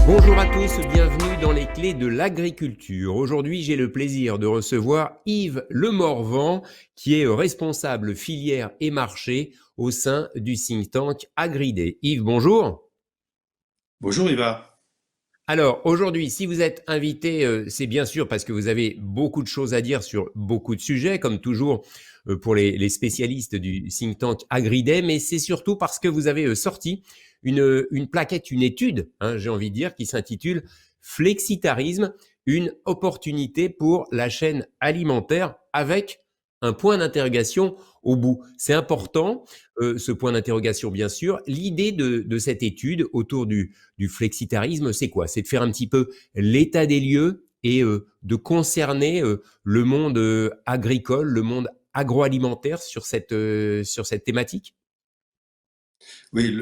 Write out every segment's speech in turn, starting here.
Bonjour à tous, bienvenue dans les clés de l'agriculture. Aujourd'hui, j'ai le plaisir de recevoir Yves Lemorvan, qui est responsable filière et marché au sein du think tank Agridé. Yves, bonjour. Bonjour Iva. Alors, aujourd'hui, si vous êtes invité, c'est bien sûr parce que vous avez beaucoup de choses à dire sur beaucoup de sujets, comme toujours pour les spécialistes du think tank Agridé, mais c'est surtout parce que vous avez sorti une plaquette, une étude, hein, j'ai envie de dire, qui s'intitule Flexitarisme, une opportunité pour la chaîne alimentaire avec un point d'interrogation au bout. C'est important, ce point d'interrogation, bien sûr. L'idée de cette étude autour du flexitarisme, c'est quoi? C'est de faire un petit peu l'état des lieux et de concerner le monde agricole, le monde agroalimentaire sur cette thématique. Oui,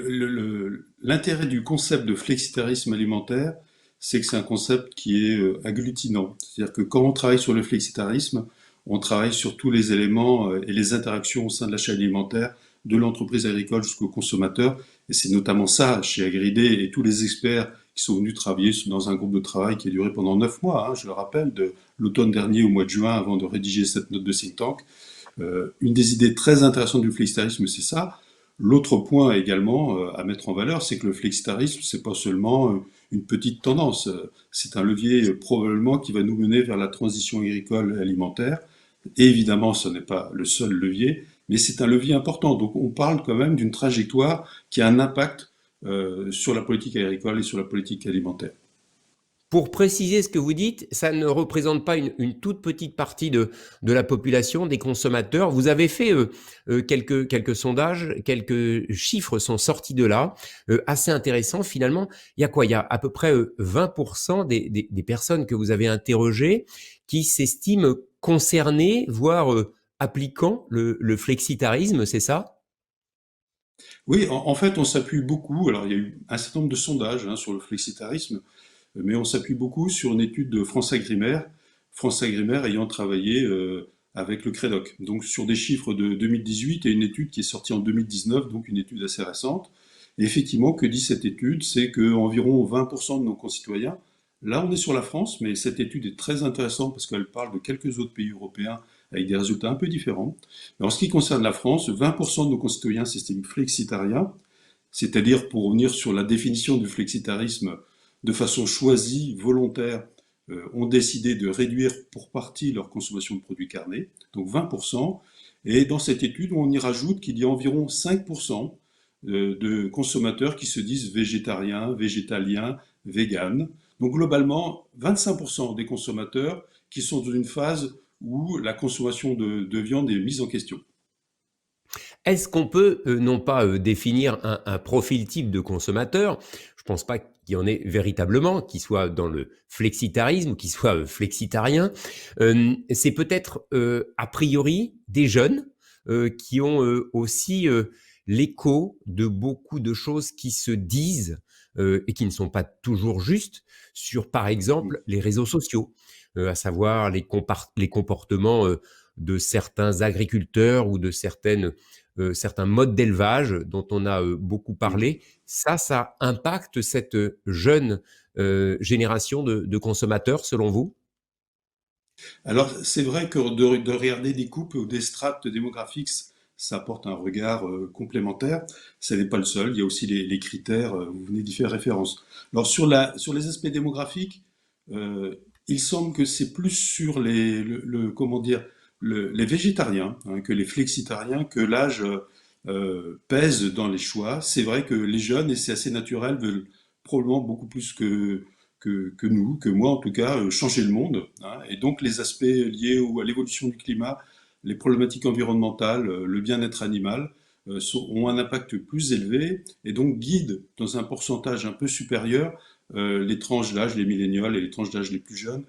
l'intérêt du concept de flexitarisme alimentaire, c'est que c'est un concept qui est agglutinant. C'est-à-dire que quand on travaille sur le flexitarisme, on travaille sur tous les éléments et les interactions au sein de la chaîne alimentaire, de l'entreprise agricole jusqu'au consommateur. Et c'est notamment ça chez Agridé et tous les experts qui sont venus travailler dans un groupe de travail qui a duré pendant 9 mois, hein, je le rappelle, de l'automne dernier au mois de juin avant de rédiger cette note de think tank. Une des idées très intéressantes du flexitarisme, c'est ça. L'autre point également à mettre en valeur, c'est que le flexitarisme, c'est pas seulement une petite tendance, c'est un levier probablement qui va nous mener vers la transition agricole et alimentaire. Et évidemment, ce n'est pas le seul levier, mais c'est un levier important. Donc on parle quand même d'une trajectoire qui a un impact sur la politique agricole et sur la politique alimentaire. Pour préciser ce que vous dites, ça ne représente pas une toute petite partie de la population, des consommateurs. Vous avez fait quelques sondages, quelques chiffres sont sortis de là, assez intéressants finalement. Il y a quoi? Il y a à peu près 20% des personnes que vous avez interrogées qui s'estiment concernées, voire appliquant le flexitarisme, c'est ça? Oui, en fait, on s'appuie beaucoup. Alors, il y a eu un certain nombre de sondages hein, sur le flexitarisme, mais on s'appuie beaucoup sur une étude de France Agrimaire ayant travaillé avec le Crédoc. Donc sur des chiffres de 2018 et une étude qui est sortie en 2019, donc une étude assez récente. Et effectivement, que dit cette étude? C'est qu'environ 20% de nos concitoyens, là on est sur la France, mais cette étude est très intéressante parce qu'elle parle de quelques autres pays européens avec des résultats un peu différents. Mais en ce qui concerne la France, 20% de nos concitoyens s'estiment flexitariens, c'est-à-dire, pour revenir sur la définition du flexitarisme, de façon choisie, volontaire, ont décidé de réduire pour partie leur consommation de produits carnés, donc 20%. Et dans cette étude, on y rajoute qu'il y a environ 5% de consommateurs qui se disent végétariens, végétaliens, véganes. Donc globalement, 25% des consommateurs qui sont dans une phase où la consommation de viande est mise en question. Est-ce qu'on peut, non pas définir un profil type de consommateur, je ne pense pas qu'il y en ait véritablement, qui soit dans le flexitarisme ou qui soit flexitarien. C'est peut-être a priori des jeunes qui ont aussi l'écho de beaucoup de choses qui se disent et qui ne sont pas toujours justes sur, par exemple, les réseaux sociaux, à savoir les comportements de certains agriculteurs ou de certains modes d'élevage dont on a beaucoup parlé. Ça impacte cette jeune génération de consommateurs, selon vous? Alors, c'est vrai que de regarder des couples ou des strates démographiques, ça apporte un regard complémentaire. Ce n'est pas le seul, il y a aussi les critères, vous venez d'y faire référence. Alors, sur les aspects démographiques, euh, il semble que c'est plus sur comment dire, les végétariens hein, que les flexitariens, que l'âge pèse dans les choix. C'est vrai que les jeunes, et c'est assez naturel, veulent probablement beaucoup plus que nous, que moi en tout cas, changer le monde, hein. Et donc les aspects liés à l'évolution du climat, les problématiques environnementales, le bien-être animal, ont un impact plus élevé et donc guident dans un pourcentage un peu supérieur les tranches d'âge, les millénials et les tranches d'âge les plus jeunes,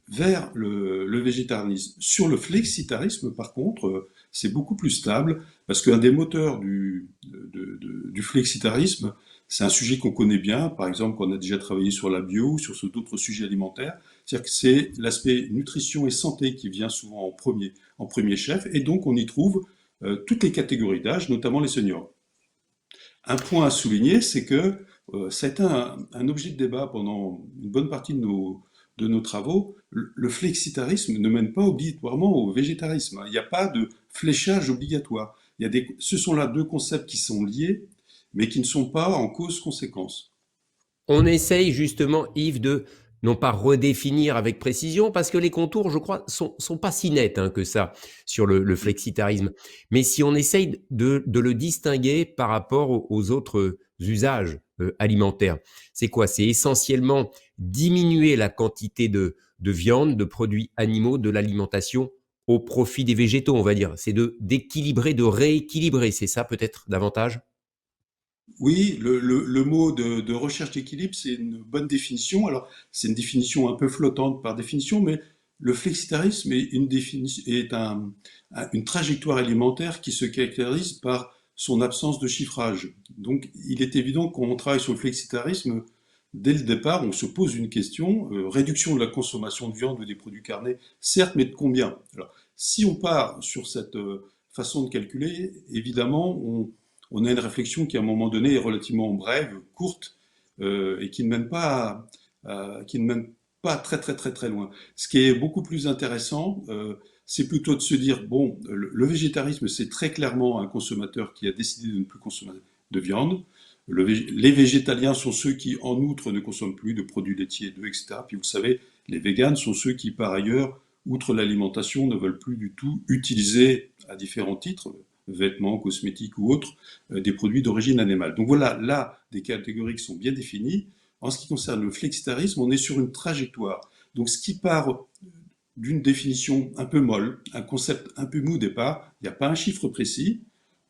vers le végétarisme. Sur le flexitarisme, par contre, c'est beaucoup plus stable, parce qu'un des moteurs du flexitarisme, c'est un sujet qu'on connaît bien, par exemple, qu'on a déjà travaillé sur la bio ou sur d'autres sujets alimentaires, c'est-à-dire que c'est l'aspect nutrition et santé qui vient souvent en premier chef, et donc on y trouve toutes les catégories d'âge, notamment les seniors. Un point à souligner, c'est que ça a été un objet de débat pendant une bonne partie de nos travaux. Le flexitarisme ne mène pas obligatoirement au végétarisme, hein. Il n'y a pas de fléchage obligatoire. Ce sont là deux concepts qui sont liés, mais qui ne sont pas en cause-conséquence. On essaye justement, Yves, de non pas redéfinir avec précision, parce que les contours, je crois, sont pas si nets hein, que ça sur le flexitarisme. Mais si on essaye de le distinguer par rapport aux autres usages alimentaires, c'est quoi? C'est essentiellement diminuer la quantité de viande, de produits animaux, de l'alimentation au profit des végétaux, on va dire. C'est d'équilibrer, de rééquilibrer. C'est ça peut-être davantage? Oui, le mot de recherche d'équilibre, c'est une bonne définition. Alors, c'est une définition un peu flottante par définition, mais le flexitarisme est une trajectoire alimentaire qui se caractérise par son absence de chiffrage. Donc, il est évident qu'on travaille sur le flexitarisme. Dès le départ, on se pose une question, réduction de la consommation de viande ou des produits carnés, certes, mais de combien? Alors, si on part sur cette façon de calculer, évidemment, on a une réflexion qui, à un moment donné, est relativement brève, courte, et qui ne mène pas très, très, très, très loin. Ce qui est beaucoup plus intéressant, c'est plutôt de se dire, bon, le végétarisme, c'est très clairement un consommateur qui a décidé de ne plus consommer de viande. Les végétaliens sont ceux qui, en outre, ne consomment plus de produits laitiers, d'œufs, etc. Puis vous savez, les véganes sont ceux qui, par ailleurs, outre l'alimentation, ne veulent plus du tout utiliser, à différents titres, vêtements, cosmétiques ou autres, des produits d'origine animale. Donc voilà, là, des catégories qui sont bien définies. En ce qui concerne le flexitarisme, on est sur une trajectoire. Donc ce qui part d'une définition un peu molle, un concept un peu mou au départ, il n'y a pas un chiffre précis.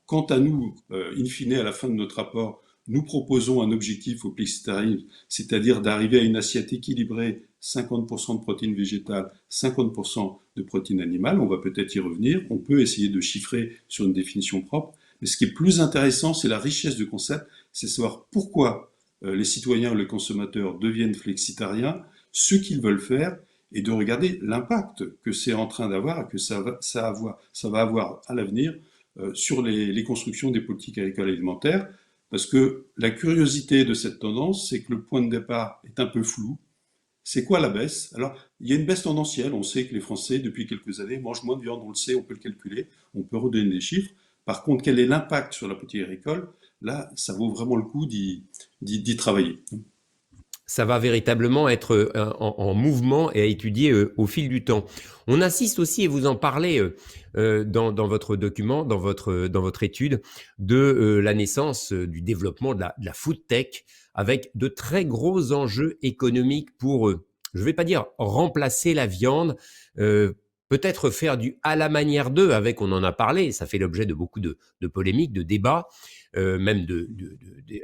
Quant à nous, in fine, à la fin de notre rapport, nous proposons un objectif au flexitarisme, c'est-à-dire d'arriver à une assiette équilibrée, 50% de protéines végétales, 50% de protéines animales. On va peut-être y revenir. On peut essayer de chiffrer sur une définition propre. Mais ce qui est plus intéressant, c'est la richesse du concept, c'est savoir pourquoi les citoyens ou les consommateurs deviennent flexitariens, ce qu'ils veulent faire, et de regarder l'impact que c'est en train d'avoir et que ça va avoir à l'avenir sur les constructions des politiques agricoles et alimentaires. Parce que la curiosité de cette tendance, c'est que le point de départ est un peu flou. C'est quoi la baisse? Alors, il y a une baisse tendancielle. On sait que les Français, depuis quelques années, mangent moins de viande. On le sait, on peut le calculer, on peut redonner des chiffres. Par contre, quel est l'impact sur la politique agricole? Là, ça vaut vraiment le coup d'y travailler. Ça va véritablement être en mouvement et à étudier au fil du temps. On assiste aussi, et vous en parlez dans votre document, dans votre étude, de la naissance, du développement de la food tech, avec de très gros enjeux économiques pour, je ne vais pas dire remplacer la viande, euh, peut-être faire du à la manière d'eux, avec, on en a parlé, ça fait l'objet de beaucoup de polémiques, de débats, même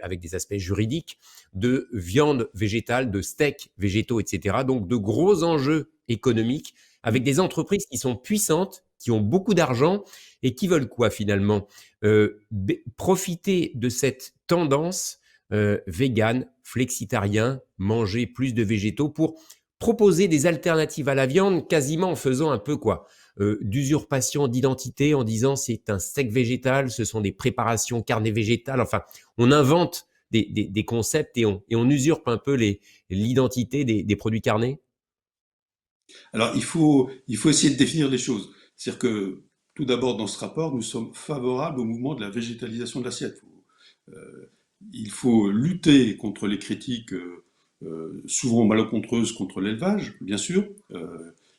avec des aspects juridiques, de viande végétale, de steaks végétaux, etc. Donc de gros enjeux économiques avec des entreprises qui sont puissantes, qui ont beaucoup d'argent et qui veulent quoi finalement? Profiter de cette tendance vegan, flexitarien, manger plus de végétaux pour proposer des alternatives à la viande, quasiment en faisant un peu quoi? D'usurpation d'identité, en disant c'est un steak végétal, ce sont des préparations carné végétales. Enfin, on invente des concepts et on usurpe un peu l'identité des produits carnés. Alors, il faut essayer de définir les choses. C'est-à-dire que, tout d'abord, dans ce rapport, nous sommes favorables au mouvement de la végétalisation de l'assiette. Il faut lutter contre les critiques souvent malencontreuses contre l'élevage, bien sûr.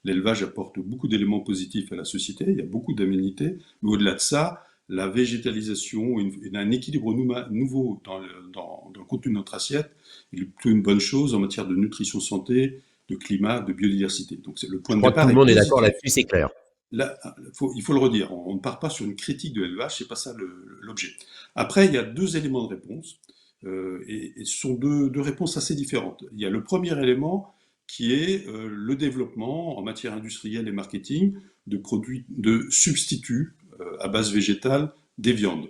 L'élevage apporte beaucoup d'éléments positifs à la société, il y a beaucoup d'aménités, mais au-delà de ça, la végétalisation et un équilibre nouveau dans le contenu de notre assiette est plutôt une bonne chose en matière de nutrition santé, de climat, de biodiversité. Donc le Je point de crois que tout départ le est monde est d'accord positif. là-dessus, c'est clair. Là, il faut le redire, on ne part pas sur une critique de l'élevage, c'est pas ça l'objet. Après, il y a deux éléments de réponse, et ce sont deux réponses assez différentes. Il y a le premier élément qui est le développement en matière industrielle et marketing de produits, de substituts à base végétale des viandes.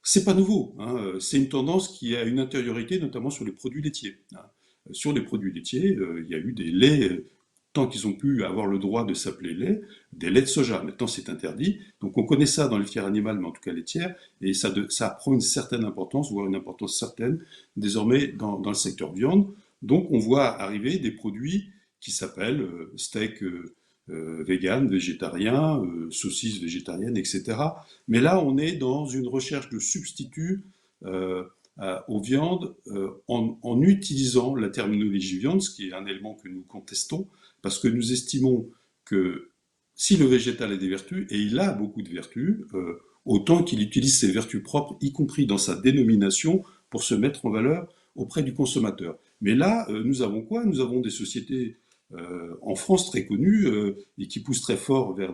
C'est pas nouveau, hein, c'est une tendance qui a une intériorité, notamment sur les produits laitiers, hein. Sur les produits laitiers, il y a eu des laits tant qu'ils ont pu avoir le droit de s'appeler lait, des laits de soja. Maintenant, c'est interdit. Donc, on connaît ça dans les filières animales, mais en tout cas laitières, et ça prend une certaine importance, voire une importance certaine, désormais dans le secteur viande. Donc, on voit arriver des produits qui s'appellent steak vegan, végétarien, saucisses végétariennes, etc. Mais là, on est dans une recherche de substituts euh, aux viandes en utilisant la terminologie viande, ce qui est un élément que nous contestons, parce que nous estimons que si le végétal a des vertus, et il a beaucoup de vertus, autant qu'il utilise ses vertus propres, y compris dans sa dénomination, pour se mettre en valeur auprès du consommateur. Mais là, nous avons quoi? Nous avons des sociétés en France très connues et qui poussent très fort vers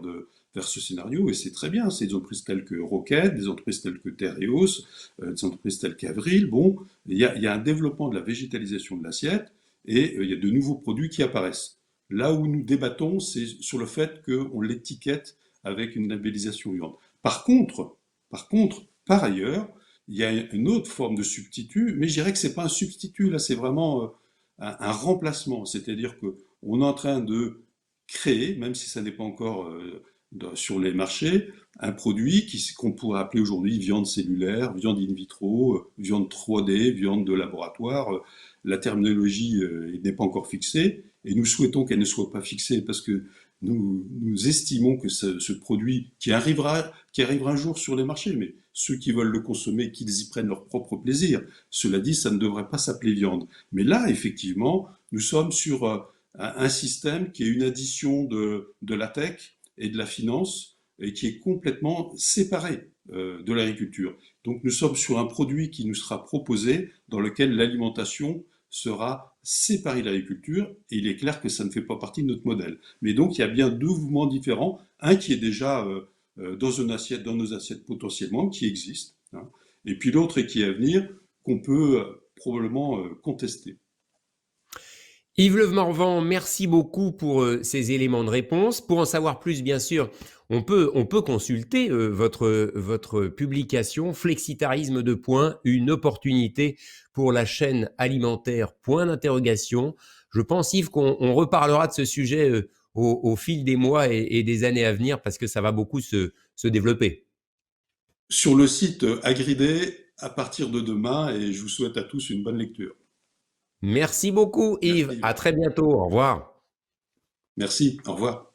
ce scénario, et c'est très bien. C'est des entreprises telles que Rocket, des entreprises telles que Tereos, des entreprises telles qu'Avril. Bon, il y a un développement de la végétalisation de l'assiette, et il y a de nouveaux produits qui apparaissent. Là où nous débattons, c'est sur le fait qu'on l'étiquette avec une labellisation viande. Par ailleurs, il y a une autre forme de substitut, mais je dirais que c'est pas un substitut, là, c'est vraiment un remplacement. C'est-à-dire qu'on est en train de créer, même si ça n'est pas encore sur les marchés, un produit qu'on pourrait appeler aujourd'hui viande cellulaire, viande in vitro, viande 3D, viande de laboratoire. La terminologie n'est pas encore fixée, et nous souhaitons qu'elle ne soit pas fixée parce que nous estimons que ce produit qui arrivera un jour sur les marchés, mais ceux qui veulent le consommer, qu'ils y prennent leur propre plaisir. Cela dit, ça ne devrait pas s'appeler viande. Mais là, effectivement, nous sommes sur un système qui est une addition de la tech et de la finance et qui est complètement séparé de l'agriculture. Donc nous sommes sur un produit qui nous sera proposé dans lequel l'alimentation sera séparée de l'agriculture, et il est clair que ça ne fait pas partie de notre modèle. Mais donc il y a bien deux mouvements différents, un qui est déjà dans une assiette, dans nos assiettes potentiellement, qui existe, hein, et puis l'autre qui est à venir, qu'on peut probablement contester. Yves Lenormand, merci beaucoup pour ces éléments de réponse. Pour en savoir plus, bien sûr, on peut consulter votre publication Flexitarisme de points, une opportunité pour la chaîne alimentaire, point d'interrogation. Je pense, Yves, qu'on reparlera de ce sujet au fil des mois et des années à venir parce que ça va beaucoup se développer. Sur le site Agridé à partir de demain, et je vous souhaite à tous une bonne lecture. Merci beaucoup, Yves. Merci. À très bientôt. Au revoir. Merci. Au revoir.